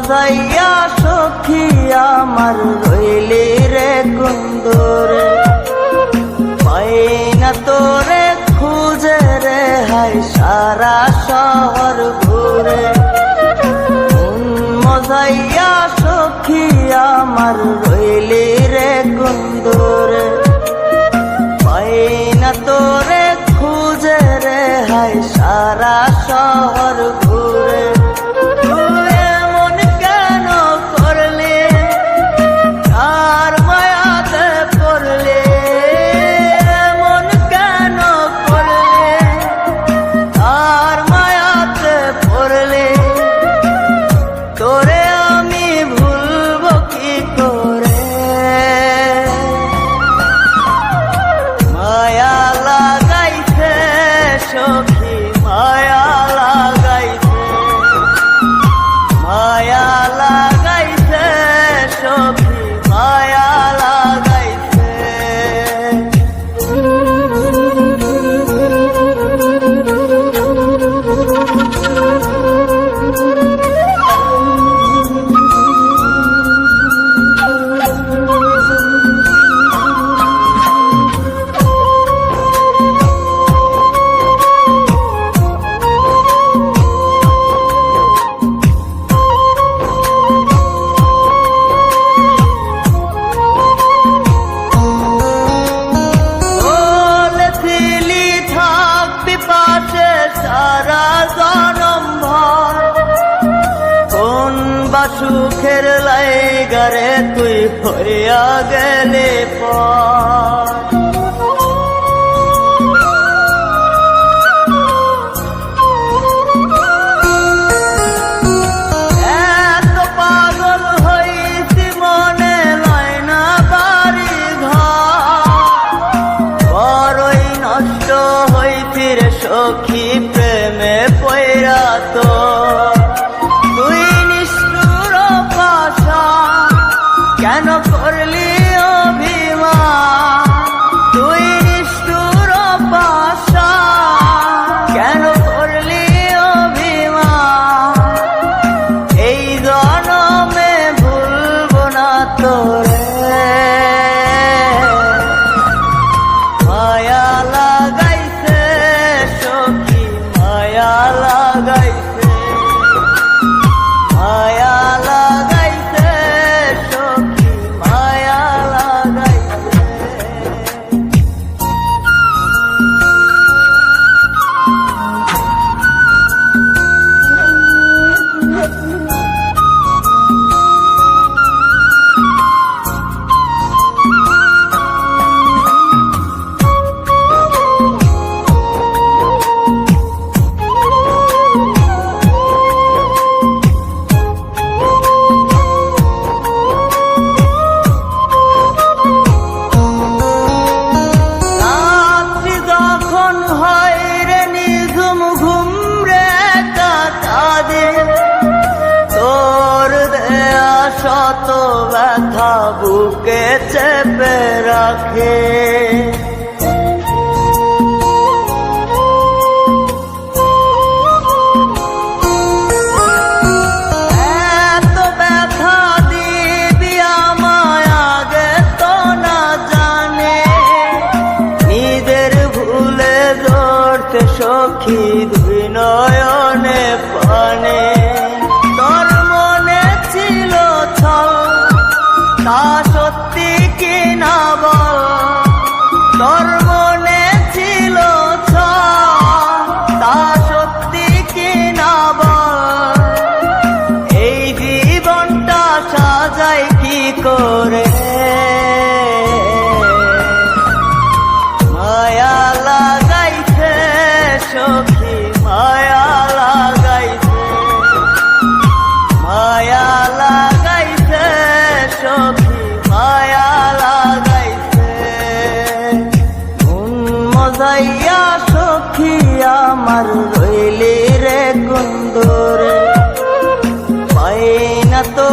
মজাইয়া সখী আমার রইলি রে কুন্দরে, পাই না তোরে খুঁজে রে হাই সারা শহর ঘুরে। মজাইয়া সখী আমার রইলি রে কুন্দরে, পাই না তোরে খুঁজে রে হাই সারা শহর ঘুরে। সখী মায়া লাগাইছে, মায়া লাগাইছে সখী মায়া লাগাইছে। সারা জনম ভর কোন বা সুখের লাইগারে তুই হইয়া গেলে পর। এত পাগল হইছি মনে লয় না বাড়ি ঘর, বড়ই নষ্ট হইছি রে সখী প্রেমে পয়রা। তো তুই নিষ্ঠুর পাশান কেন করলি অভিমান, তুই নিষ্ঠুর পাশান কেন করলি অভিমান। এই জনমে ভুলবো না তোরে, মায়া লাগাইছে সখী মায়া লাগাইছে, মায়া লাগাইছে সখী মায়া লাগাইছে। শত ব্যথা বুকে চেপে রাখে, এত ব্যথা দিবি আমায় আগে তো না জানে। নিজের ভুলে ধরতে সখী দুই নয়নে পানে। তা সত্যি কি না বল, তোর মনে ছিল তা সত্যি কি না বল। এই জীবনটা সাজাই কি করে, মায়া লাগাইছে সখী মায়া লাগাইছে, মায়া লাগাইছে সখী মায়া লাগাইছে। মজাইয়া সখী আমার রইলি রে কুন্দরে, পাই না তো